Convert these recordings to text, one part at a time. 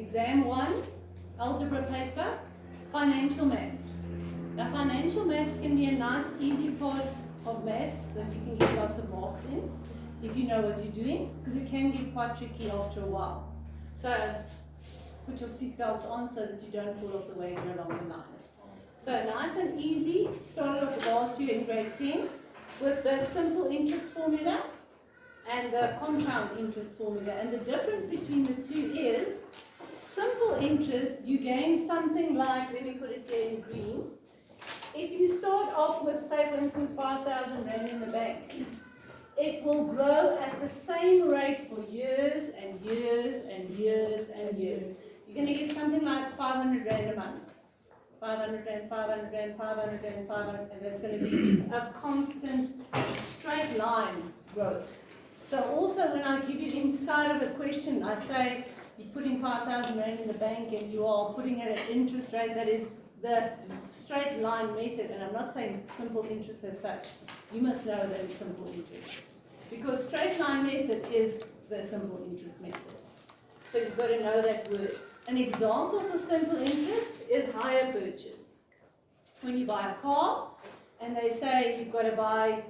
Exam 1, algebra paper, financial maths. Now financial maths can be a nice easy part of maths that you can get lots of marks in if you know what you're doing, because it can get quite tricky after a while. So put your seatbelts on so that you don't fall off the wagon along the line. So nice and easy, started off last year in grade 10 with the simple interest formula and the compound interest formula. And the difference between the two is, simple interest, you gain something like, let me put it here in green. If you start off with, say for instance, 5,000 Rand in the bank, it will grow at the same rate for years and years and years and years. You're going to get something like 500 Rand a month. 500 Rand, 500 Rand, 500 Rand, 500, and that's going to be a constant straight line growth. So also when I give you inside of a question, I say you're putting 5,000 Rand in the bank and you are putting it at interest rate that is the straight line method, and I'm not saying simple interest as such. You must know that it's simple interest, because straight line method is the simple interest method. So you've got to know that word. An example for simple interest is hire purchase. When you buy a car and they say you've got to pay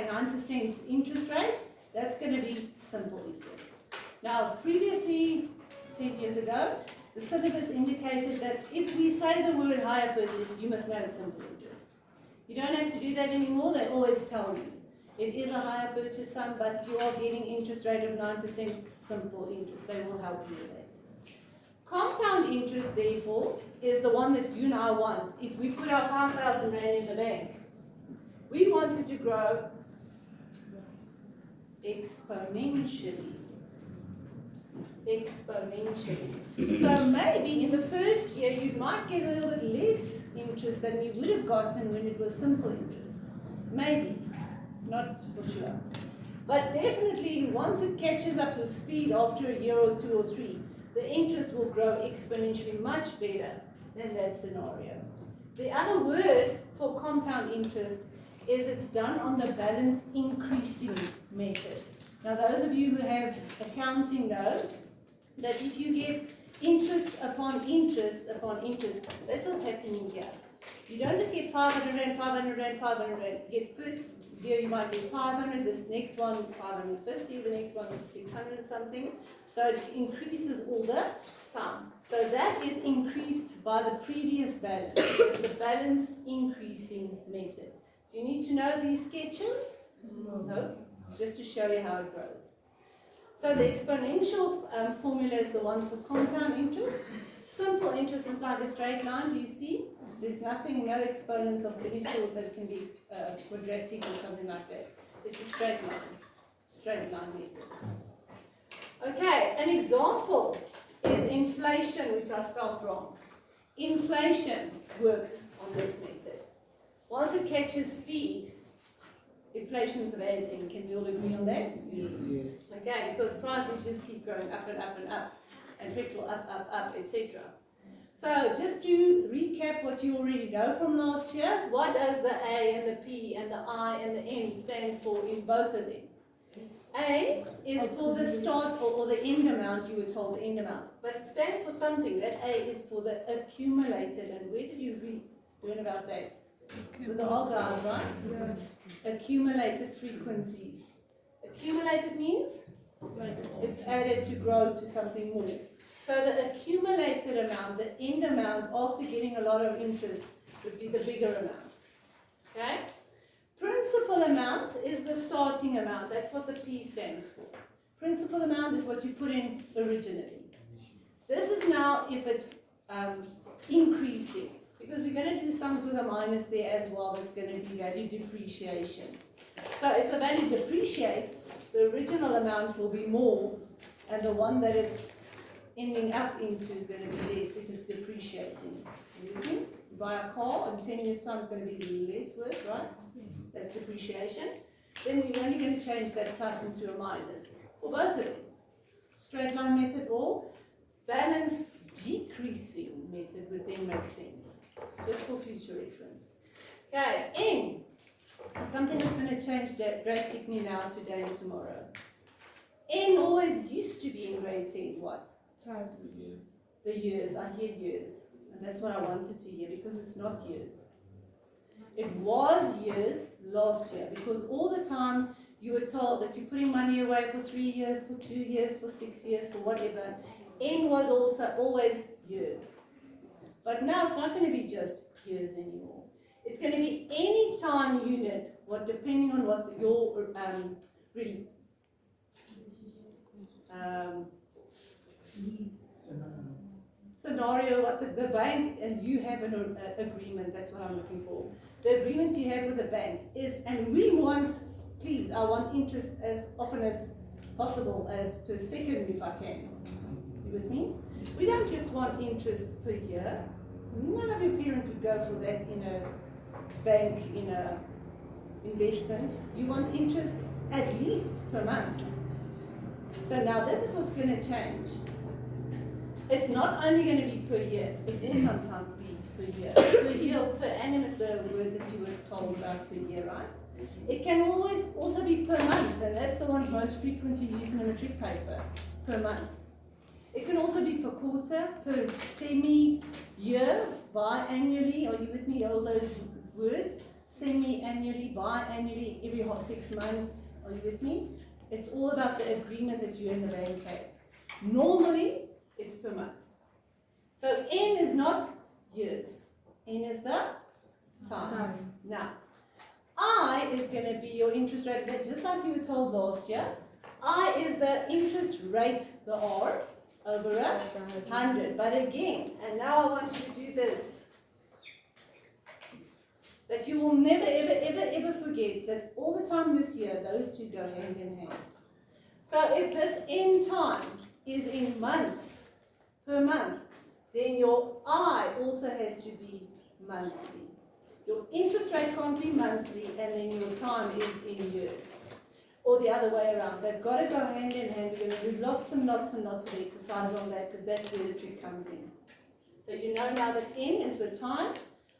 9% interest rate, that's going to be simple interest. Now previously, 10 years ago, the syllabus indicated that if we say the word hire purchase, you must know it's simple interest. You don't have to do that anymore, they always tell you. It is a hire purchase sum, but you are getting interest rate of 9% simple interest. They will help you with that. Compound interest, therefore, is the one that you now want. If we put our 5,000 Rand in the bank, we want it to grow exponentially. So maybe in the first year you might get a little bit less interest than you would have gotten when it was simple interest. Maybe, not for sure. But definitely once it catches up to speed after a year or 2 or 3, the interest will grow exponentially much better than that scenario. The other word for compound interest is it's done on the balance increasing method. Now those of you who have accounting know that if you get interest upon interest upon interest, that's what's happening here. You don't just get 500 Rand, 500 Rand, 500 Rand. You get first year you might get 500, this next one 550, the next one 600 something. So it increases all the time. So that is increased by the previous balance, the balance increasing method. Do you need to know these sketches? No. It's just to show you how it grows. So the exponential formula is the one for compound interest. Simple interest is like a straight line, do you see? There's nothing, no exponents of any sort that can be quadratic or something like that. It's a straight line method. Okay, an example is inflation, which I spelled wrong. Inflation works on this method. Once it catches speed, inflation is a bad thing. Can we all agree on that? Yes. Okay, because prices just keep going up and up and up, and petrol up, etc. So just to recap what you already know from last year, what does the A and the P and the I and the N stand for in both of them? A is for the start or the end amount, you were told the end amount. But it stands for something. That A is for the accumulated. And where did you learn about that? With the aldehyde, right? Yeah. Accumulated frequencies. Accumulated means it's added to grow to something more. So the accumulated amount, the end amount, after getting a lot of interest, would be the bigger amount. Okay? Principal amount is the starting amount. That's what the P stands for. Principal amount is what you put in originally. This is now if it's increasing, because we're going to do sums with a minus there as well. That's going to be value depreciation. So if the value depreciates, the original amount will be more, and the one that it's ending up into is going to be less if it's depreciating. You buy a car, in 10 years' time it's going to be less worth, right? Yes. That's depreciation. Then you're only going to change that plus into a minus for both of them. Straight line method or balance decreasing method would then make sense, just for future reference. Okay, N. Something that's going to change drastically now, today and tomorrow. N always used to be in grade 10 what? Time. The years, I hear years. And that's what I wanted to hear because it's not years. It was years last year because all the time you were told that you're putting money away for 3 years, for 2 years, for 6 years, for whatever. N was also always years. But now it's not going to be just years anymore. It's going to be any time unit, depending on what your really scenario, what the bank and you have an agreement. That's what I'm looking for. The agreement you have with the bank is, and we want, please, I want interest as often as possible, as per second if I can. You with me? We don't just want interest per year. None of your parents would go for that in a bank, in a investment. You want interest at least per month. So now this is what's going to change. It's not only going to be per year, it will sometimes be per year. Per year, per annum is the word that you were told about per year, right? It can always also be per month, and that's the one most frequently used in a matric paper, per month. It can also be per quarter, per semi-year, biannually. Are you with me? All those words? Semi-annually, biannually, every 6 months. Are you with me? It's all about the agreement that you and the bank have. Normally, it's per month. So N is not years. N is the time. Now, I is going to be your interest rate, just like you were told last year. I is the interest rate, the R, over 100. But again, and now I want you to do this. That you will never, ever, ever, ever forget that all the time this year, those two go hand in hand. So if this N time is in months, per month, then your I also has to be monthly. Your interest rate can't be monthly, and then your time is in years. Or the other way around. They've got to go hand in hand. We're going to do lots and lots and lots of exercise on that because that's where the trick comes in. So you know now that N is the time,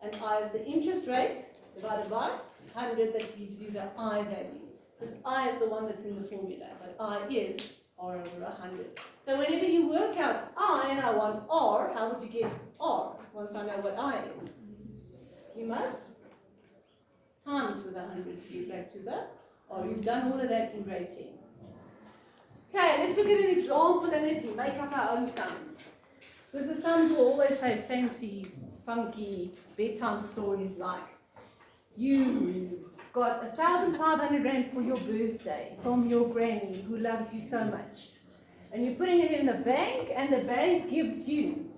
and I is the interest rate divided by 100. That gives you the I value. Because I is the one that's in the formula, but I is R over 100. So whenever you work out I and I want R, how would you get R once I know what I is? You must times with 100 to get back to the R. You've done all of that in grade 10. Okay, let's look at an example and let's make up our own sums. Because the sums will always say fancy, funky, bedtime stories like you got 1,500 Rand for your birthday from your granny who loves you so much. And you're putting it in the bank and the bank gives you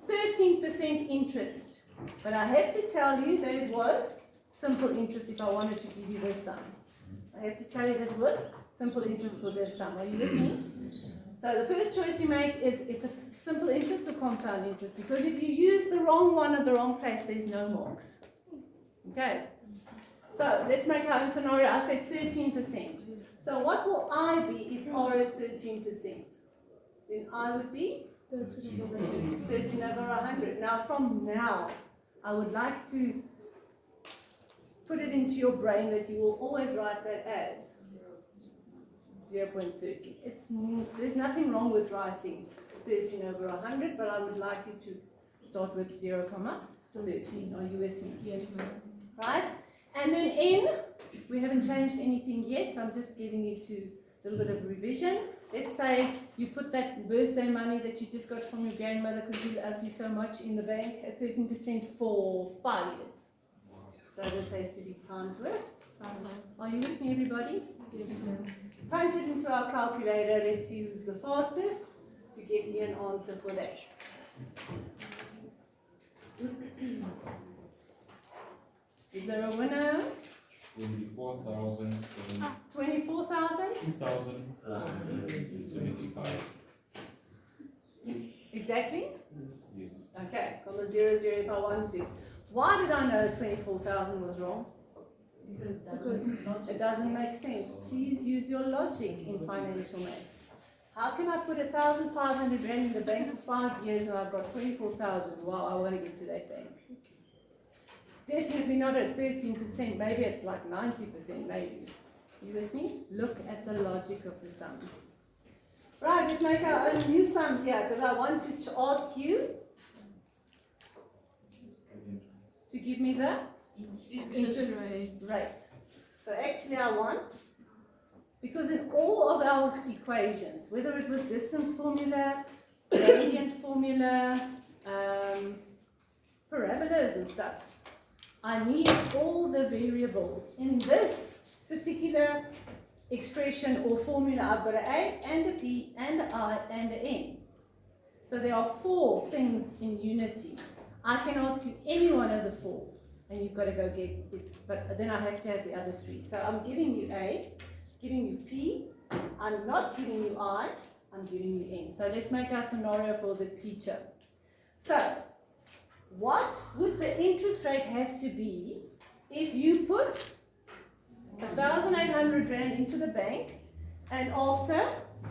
13% interest. But I have to tell you that it was simple interest if I wanted to give you this sum. I have to tell you that it was simple interest for this sum. Are you with me? So the first choice you make is if it's simple interest or compound interest. Because if you use the wrong one at the wrong place, there's no marks. Okay? So let's make our own scenario. I said 13%. So what will I be if R is 13%? Then I would be 13 over 100. Now from now, I would like to put it into your brain that you will always write that as 0.13. There's nothing wrong with writing 13 over 100, but I would like you to start with 0.13. Are you with me? Yes, ma'am. Right? And then N, we haven't changed anything yet, so I'm just giving you a little bit of revision. Let's say you put that birthday money that you just got from your grandmother because she loves you so much in the bank at 13% for 5 years. So this has to be times with 5. Are you with me, everybody? Yes, ma'am. Punch it into our calculator. Let's see who's the fastest to get me an answer for that. Is there a winner? 24,000. 24,000? 2,475. Exactly? Yes. Okay, from the 00 if I want to. Why did I know 24,000 was wrong? Because it doesn't make sense. Please use your logic in financial maths. How can I put 1,500 Rand in the bank for 5 years and I've got 24,000? Wow, I want to get to that bank. Definitely not at 13%, maybe at like 90%, maybe. You with me? Look at the logic of the sums. Right, let's make our own new sum here because I wanted to ask you to give me the Interest rate. So actually I want, because in all of our equations, whether it was distance formula, gradient formula, parabolas and stuff, I need all the variables. In this particular expression or formula, I've got an A and a P and an I and an N. So there are 4 things in unity. I can ask you any one of the 4 and you've got to go get it, but then I have to have the other 3. So I'm giving you A, giving you P, I'm not giving you I, I'm giving you N. So let's make our scenario for the teacher. So what would the interest rate have to be if you put 1,800 Rand into the bank and after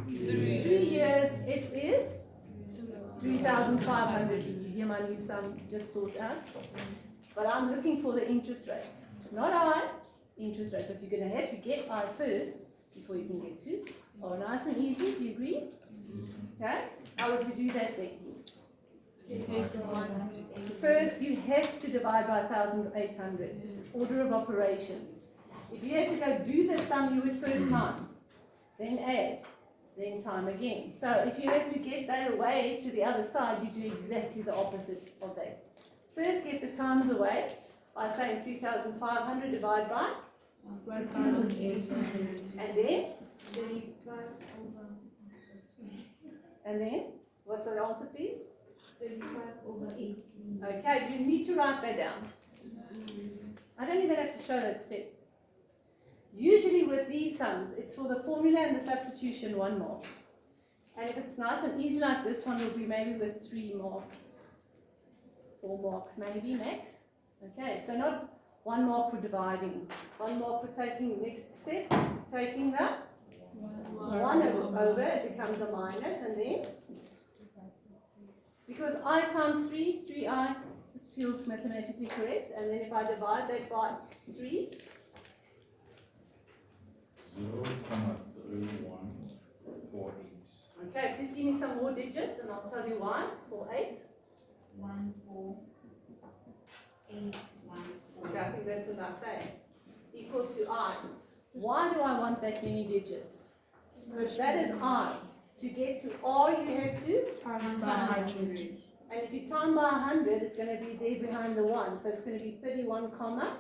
3 years it is 3,500? Did you hear my new sum just thought out? But I'm looking for the interest rate. Not I, interest rate, but you're going to have to get I first before you can get to. Oh, nice and easy, do you agree? Okay, how would we do that then? Take the 180. First, you have to divide by 1,800. It's order of operations. If you had to go do the sum, you would first time, then add, then time again. So if you have to get that away to the other side, you do exactly the opposite of that. First, get the times away by saying 3,500 divided by, 1,800. and then, 35 over. and then, what's the answer, please? 35 over 18. Okay, you need to write that down. I don't even have to show that step. Usually with these sums, it's for the formula and the substitution 1 mark. And if it's nice and easy like this one, will be maybe with 3 marks, 4 marks maybe max. Okay, so not 1 mark for dividing, 1 mark for taking the next step, taking the 1 over, it becomes a minus, and then, because I times 3, 3I just feels mathematically correct, and then if I divide that by 3, 0.3148. okay, please give me some more digits and I'll tell you why. 4, 8. 1, 4, 8, 1, 4. Okay, I think that's enough, eh? Equal to I. Why do I want that many digits? Because that is I. To get to R, you have to Times by 100. And if you time by 100, it's going to be there behind the 1. So it's going to be 31, comma,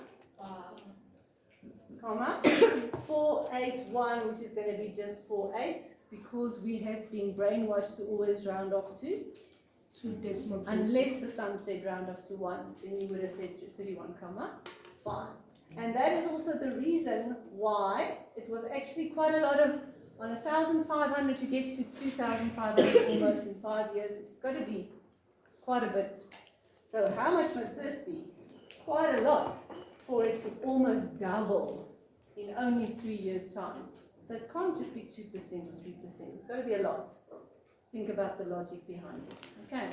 481, which is going to be just 48, because we have been brainwashed to always round off to, 2 decimal places. unless the sum said round off to 1, then you would have said 31, comma, 5. And that is also the reason why it was actually quite a lot of, on 1,500 to get to 2,500 almost in 5 years, it's got to be quite a bit. So how much must this be? Quite a lot for it to almost double in only 3 years' time. So it can't just be 2% or 3%. It's got to be a lot. Think about the logic behind it. Okay.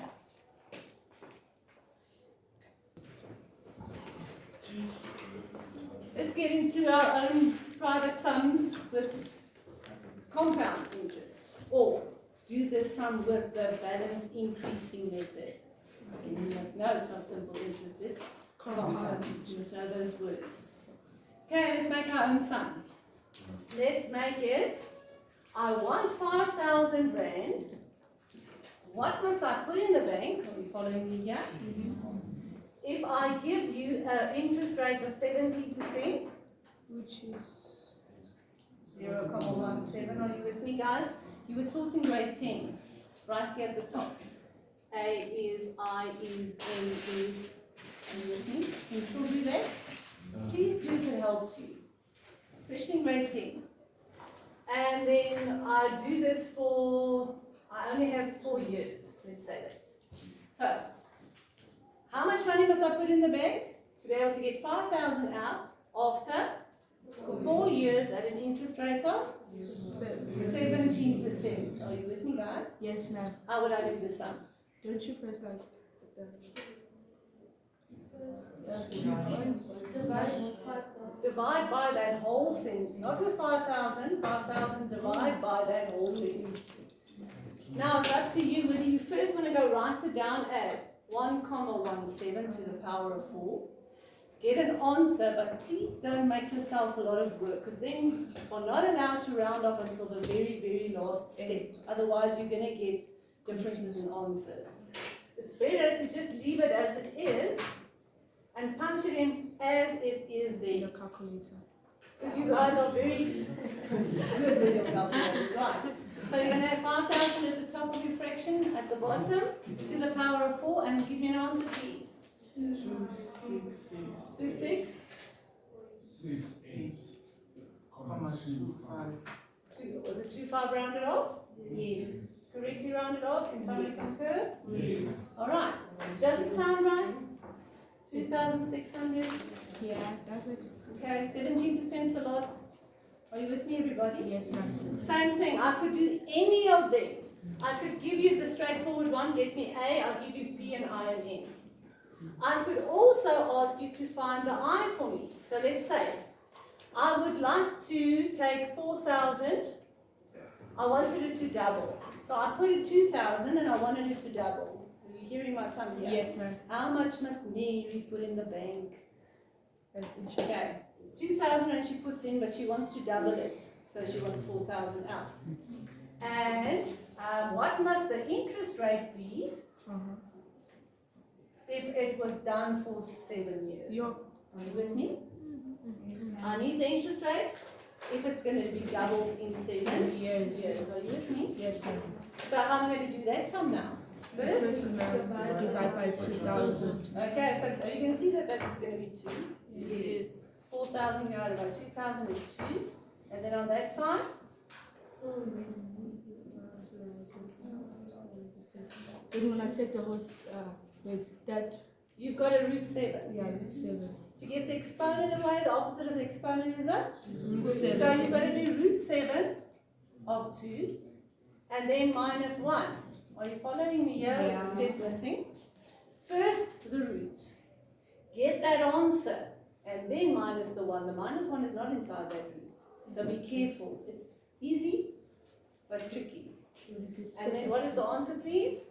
Let's get into our own private sums with compound interest, or do this sum with the balance increasing method. And you must know it's not simple interest, it's compound. You must know those words. Okay, let's make our own sum. Let's make it, I want 5,000 Rand. What must I put in the bank? Are you following me here? If I give you an interest rate of 17%, Which is 0.17. Are you with me, guys? You were taught in grade 10, right here at the top. A is, I is, N is. Are you with me? Can you still do that? Please do if it helps you, especially in grade 10. And then I do this for, I only have 4 years, let's say that. So, how much money must I put in the bank to be able to get 5,000 out after 4 years at an interest rate of 17%? Are you with me, guys? Yes, ma'am. How would I do the sum? Don't you first like the Divide by that whole thing, not with 5,000, 5,000 divide by that whole thing. Now it's up to you whether you first want to go write it down as 1,17 to the power of 4. Get an answer, but please don't make yourself a lot of work, because then you are not allowed to round off until the very, very last step. Otherwise, you're going to get differences in answers. It's better to just leave it as it is and punch it in as it is The there. calculator. Because you guys are very good with your calculators, right? So you're going to have 5,000 at the top of your fraction, at the bottom, to the power of 4, and give me an answer, please. 26. 68, 25. Was it 25 rounded off? Yes. Correctly rounded off? Can somebody concur? Yes. Alright. Does it sound right? 2,600. Yeah, that's it. Okay, 17% is a lot. Are you with me, everybody? Yes, ma'am. Same thing. I could do any of them. I could give you the straightforward one, get me A, I'll give you P and I and N. I could also ask you to find the I for me. So let's say, I would like to take 4,000. I wanted it to double. So I put in 2,000 and I wanted it to double. Are you hearing my son here? Yes, ma'am. How much must Mary put in the bank? That's interesting. Okay, 2,000 and she puts in, but she wants to double it. So she wants 4,000 out. And what must the interest rate be if it was done for 7 years? Yo. Are you with me? I need the interest rate if it's going to be doubled in 7 years. years. Are you with me? Yes, ma'am. So how am I going to do that sum now? First, First, ma'am, divide by 2,000. okay, so you can see that that is going to be 2. Yes. 4,000 divided by 2,000 is 2. And then on that side, Then when I take the whole, wait, that, you've got a root 7. yeah, it's 7. To get the exponent away, the opposite of the exponent is a? Root So 7. you've got to do root 7 of 2 and then minus 1. Are you following me here? Yeah. Step missing. First, the root. Get that answer and then minus the 1. The minus 1 is not inside that root. So be careful. It's easy but tricky. And then what is the answer, please?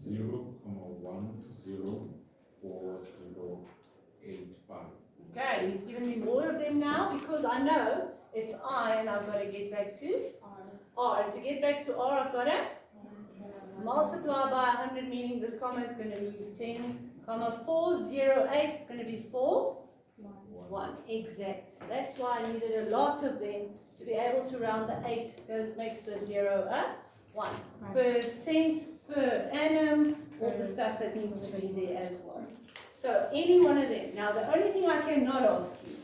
0,104085. Okay, he's given me more of them now because I know it's I and I've got to get back to R. To get back to R, I've got to multiply by 100, meaning the comma is going to move 10, comma 408 is going to be 4, 1. Exact. That's why I needed a lot of them to be able to round the 8 goes makes the 0 a 1. Percent per annum, all the stuff that needs to be there as well. So any one of them. Now the only thing I cannot ask you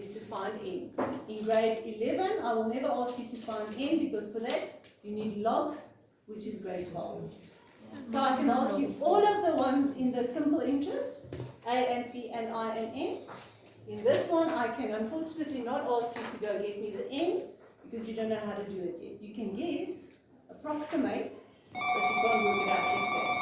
is to find N. In grade 11, I will never ask you to find N because for that you need logs, which is grade 12. So I can ask you all of the ones in the simple interest, A and P and I and N. In this one, I can unfortunately not ask you to go get me the N because you don't know how to do it yet. You can guess, approximate, but you can't work it out exact.